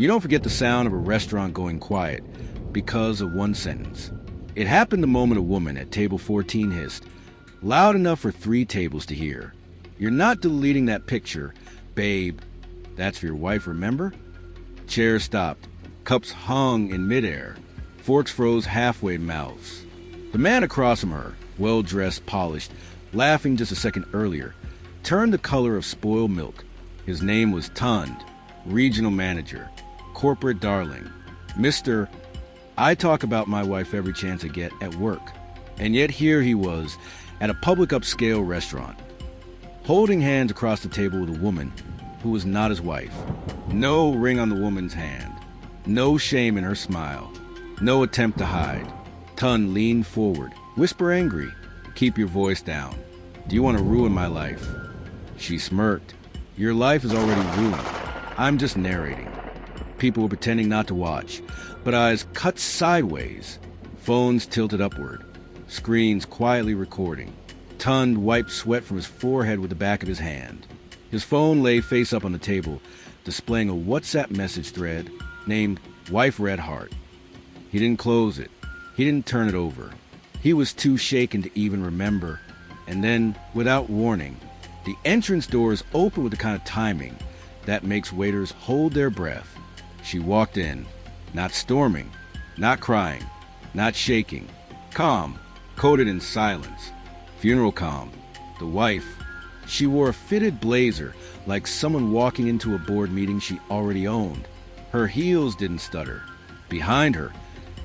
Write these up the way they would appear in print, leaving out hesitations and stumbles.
You don't forget the sound of a restaurant going quiet because of one sentence. It happened the moment a woman at table 14 hissed, loud enough for 3 tables to hear, "You're not deleting that picture, babe. That's for your wife, remember?" Chairs stopped. Cups hung in midair. Forks froze halfway in mouths. The man across from her, well-dressed, polished, laughing just a second earlier, turned the color of spoiled milk. His name was Tund, regional manager, corporate darling, Mr. I talk about my wife every chance I get at work. And yet here he was, at a public upscale restaurant, holding hands across the table with a woman who was not his wife. No ring on the woman's hand. No shame in her smile. No attempt to hide. Tun leaned forward, whisper angry, "Keep your voice down. Do you want to ruin my life?" She smirked. "Your life is already ruined. I'm just narrating." People were pretending not to watch, but eyes cut sideways, phones tilted upward, screens quietly recording. Tund wiped sweat from his forehead with the back of his hand. His phone lay face up on the table, displaying a WhatsApp message thread named Wife Red Heart. He didn't close it. He didn't turn it over. He was too shaken to even remember. And then, without warning, the entrance doors opened with the kind of timing that makes waiters hold their breath. She walked in, not storming, not crying, not shaking, calm, coated in silence, funeral calm. The wife, she wore a fitted blazer like someone walking into a board meeting she already owned. Her heels didn't stutter. Behind her,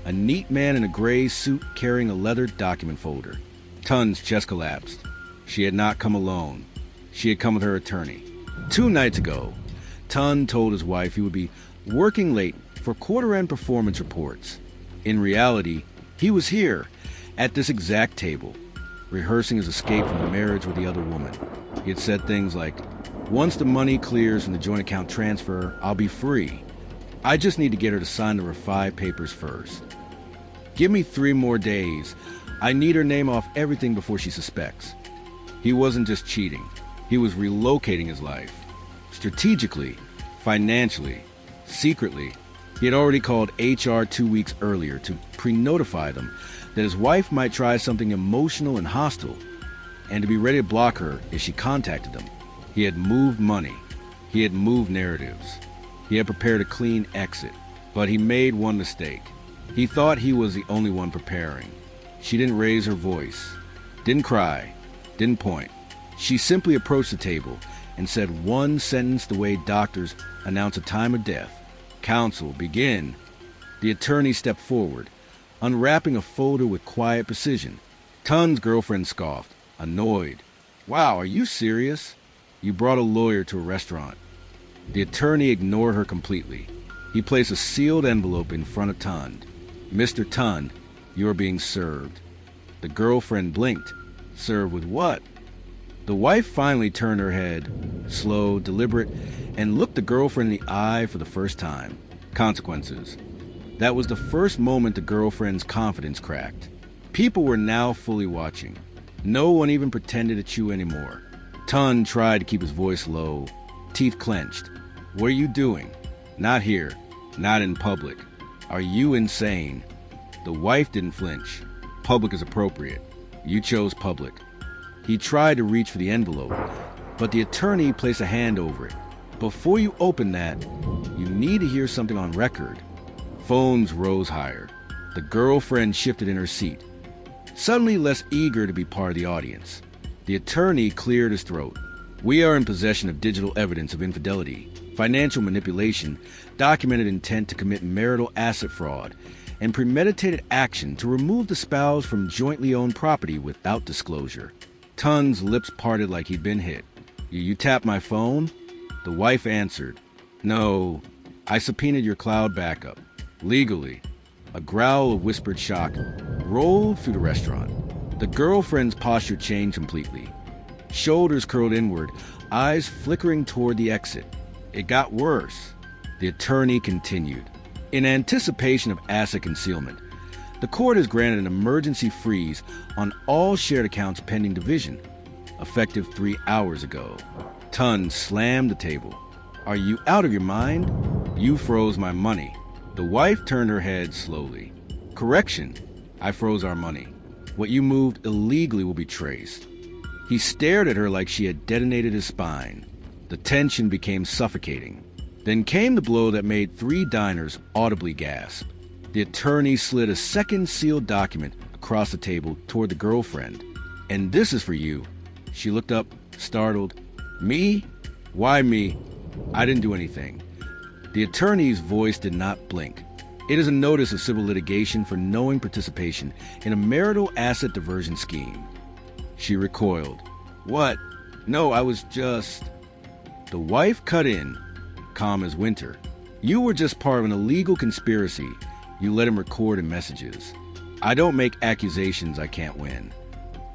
a neat man in a gray suit carrying a leather document folder. Tun's chest collapsed. She had not come alone. She had come with her attorney. 2 nights ago, Tun told his wife he would be working late for quarter-end performance reports. In reality, he was here, at this exact table, rehearsing his escape from the marriage with the other woman. He had said things like, "Once the money clears from the joint account transfer, I'll be free. I just need to get her to sign the refi papers first. Give me 3 more days. I need her name off everything before she suspects." He wasn't just cheating. He was relocating his life. Strategically, financially, secretly, he had already called HR 2 weeks earlier to pre-notify them that his wife might try something emotional and hostile, and to be ready to block her if she contacted them. He had moved money. He had moved narratives. He had prepared a clean exit, but he made one mistake. He thought he was the only one preparing. She didn't raise her voice, didn't cry, didn't point. She simply approached the table and said one sentence the way doctors announce a time of death. "Counsel, begin." The attorney stepped forward, unwrapping a folder with quiet precision. Tun's girlfriend scoffed, annoyed. "Wow, are you serious? You brought a lawyer to a restaurant." The attorney ignored her completely. He placed a sealed envelope in front of Tund. "Mr. Tund, you're being served." The girlfriend blinked. Served with what? The wife finally turned her head, slow, deliberate, and looked the girlfriend in the eye for the first time. Consequences. That was the first moment the girlfriend's confidence cracked. People were now fully watching. No one even pretended to chew anymore. Tund tried to keep his voice low, teeth clenched. "What are you doing? Not here. Not in public. Are you insane?" The wife didn't flinch. "Public is appropriate. You chose public." He tried to reach for the envelope, but the attorney placed a hand over it. "Before you open that, you need to hear something on record." Phones rose higher. The girlfriend shifted in her seat, suddenly less eager to be part of the audience. The attorney cleared his throat. "We are in possession of digital evidence of infidelity, financial manipulation, documented intent to commit marital asset fraud, and premeditated action to remove the spouse from jointly owned property without disclosure." Tun's lips parted like he'd been hit. You tapped my phone?" The wife answered, "No, I subpoenaed your cloud backup. Legally." A growl of whispered shock rolled through the restaurant. The girlfriend's posture changed completely. Shoulders curled inward, eyes flickering toward the exit. It got worse. The attorney continued. "In anticipation of asset concealment, the court has granted an emergency freeze on all shared accounts pending division, effective 3 hours ago." Tun slammed the table. "Are you out of your mind? You froze my money. The wife turned her head slowly. Correction, I froze our money. What you moved illegally will be traced. He stared at her like she had detonated his spine. The tension became suffocating. Then came the blow that made 3 diners audibly gasp. The attorney slid a second sealed document across the table toward the girlfriend. And this is for you. She looked up, startled. Me? Why me? I didn't do anything. The attorney's voice did not blink. It is a notice of civil litigation for knowing participation in a marital asset diversion scheme. She recoiled. What? No, I was just... The wife cut in, calm as winter. You were just part of an illegal conspiracy. You let him record in messages. I don't make accusations I can't win.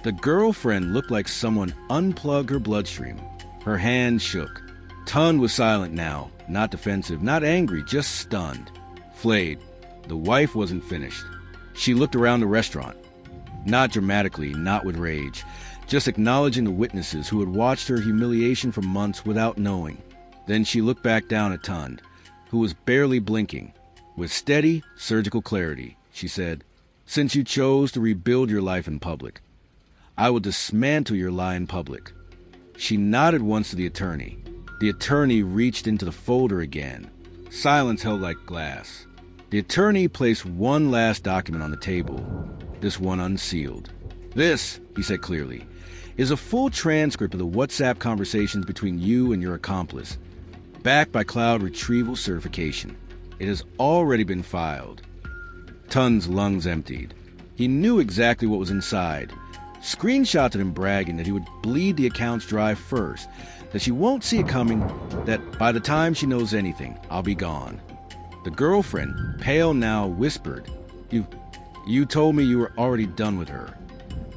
The girlfriend looked like someone unplugged her bloodstream. Her hand shook. Ton was silent now, not defensive, not angry, just stunned. Flayed. The wife wasn't finished. She looked around the restaurant. Not dramatically, not with rage, just acknowledging the witnesses who had watched her humiliation for months without knowing. Then she looked back down at Tund, who was barely blinking. With steady, surgical clarity, she said, "Since you chose to rebuild your life in public, I will dismantle your lie in public." She nodded once to the attorney. The attorney reached into the folder again. Silence held like glass. The attorney placed one last document on the table, this one unsealed. "This," he said clearly, "is a full transcript of the WhatsApp conversations between you and your accomplice, backed by cloud retrieval certification. It has already been filed." Tun's lungs emptied. He knew exactly what was inside. Screenshots of him bragging that he would bleed the accounts dry first, that she won't see it coming, that by the time she knows anything, I'll be gone. The girlfriend, pale now, whispered, You told me you were already done with her."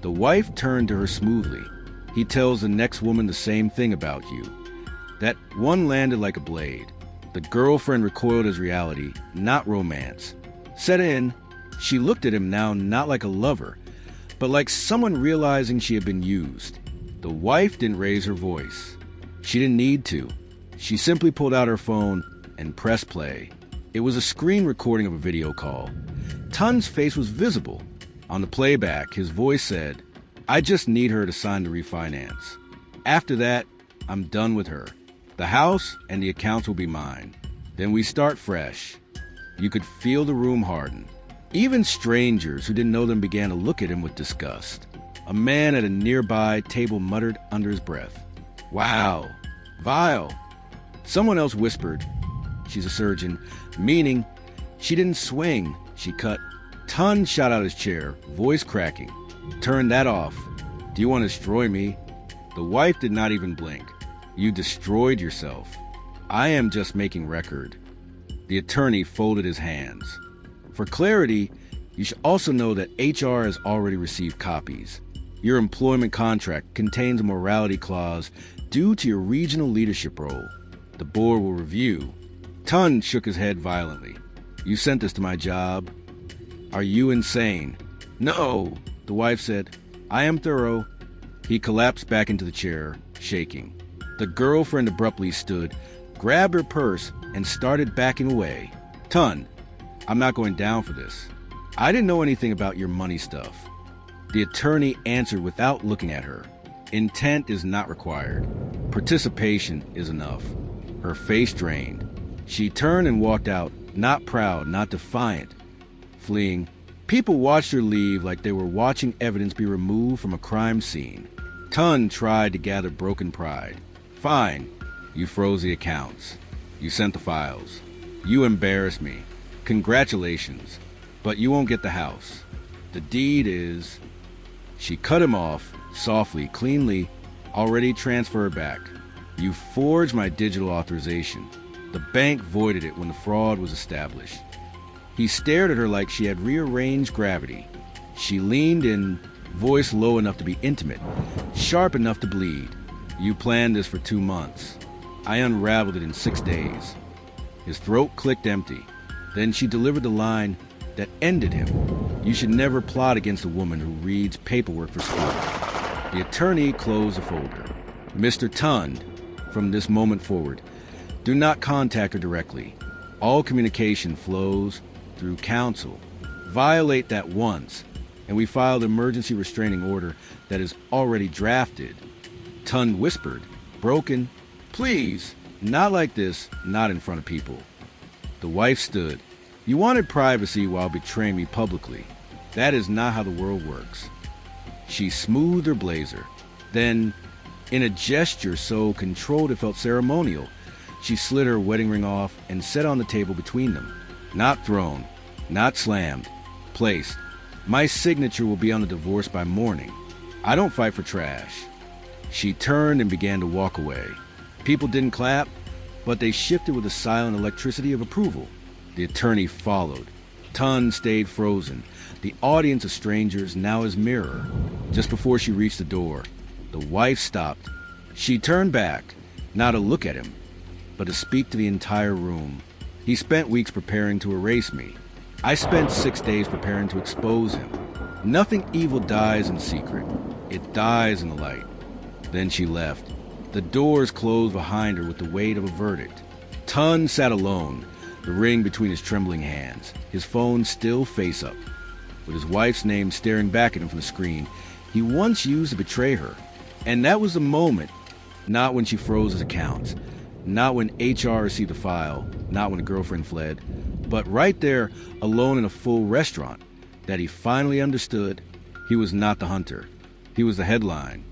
The wife turned to her smoothly. "He tells the next woman the same thing about you." That one landed like a blade. The girlfriend recoiled as reality, not romance. Set in, she looked at him now not like a lover, but like someone realizing she had been used. The wife didn't raise her voice. She didn't need to. She simply pulled out her phone and pressed play. It was a screen recording of a video call. Tun's face was visible. On the playback, his voice said, "I just need her to sign the refinance. After that, I'm done with her. The house and the accounts will be mine. Then we start fresh." You could feel the room harden. Even strangers who didn't know them began to look at him with disgust. A man at a nearby table muttered under his breath, "Wow, vile." Someone else whispered, "She's a surgeon," meaning she didn't swing, she cut. Ton shot out his chair, voice cracking. "Turn that off. Do you want to destroy me?" The wife did not even blink. "You destroyed yourself. I am just making record." The attorney folded his hands. "For clarity, you should also know that HR has already received copies. Your employment contract contains a morality clause due to your regional leadership role. The board will review." Ton shook his head violently. "You sent this to my job? Are you insane?" "No," the wife said. "I am thorough." He collapsed back into the chair, shaking. The girlfriend abruptly stood, grabbed her purse, and started backing away. "Ton, I'm not going down for this. I didn't know anything about your money stuff." The attorney answered without looking at her. "Intent is not required. Participation is enough." Her face drained. She turned and walked out, not proud, not defiant, fleeing. People watched her leave like they were watching evidence be removed from a crime scene. Ton tried to gather broken pride. "Fine. You froze the accounts. You sent the files. You embarrassed me. Congratulations. But you won't get the house. The deed is..." She cut him off, softly, cleanly, already transferred back. "You forged my digital authorization. The bank voided it when the fraud was established." He stared at her like she had rearranged gravity. She leaned in, voice low enough to be intimate, sharp enough to bleed. "You planned this for 2 months. I unraveled it in 6 days." His throat clicked empty. Then she delivered the line that ended him. "You should never plot against a woman who reads paperwork for sport." The attorney closed the folder. "Mr. Tund, from this moment forward, do not contact her directly. All communication flows through counsel. Violate that once, and we filed an emergency restraining order that is already drafted. Tun whispered, broken, please, not like this, not in front of people. The wife stood. You wanted privacy while betraying me publicly. That is not how the world works. She smoothed her blazer. Then, in a gesture so controlled it felt ceremonial, she slid her wedding ring off and set on the table between them. Not thrown, not slammed, placed. My signature will be on the divorce by morning. I don't fight for trash. She turned and began to walk away. People didn't clap, but they shifted with the silent electricity of approval. The attorney followed. Tun stayed frozen. The audience of strangers now his mirror. Just before she reached the door, the wife stopped. She turned back, not to look at him, but to speak to the entire room. He spent weeks preparing to erase me. I spent 6 days preparing to expose him. Nothing evil dies in secret. It dies in the light. Then she left. The doors closed behind her with the weight of a verdict. Tun sat alone, the ring between his trembling hands, his phone still face up. With his wife's name staring back at him from the screen he once used to betray her. And that was the moment, not when she froze his accounts, not when HR received the file, not when a girlfriend fled, but right there, alone in a full restaurant, that he finally understood he was not the hunter. He was the headline.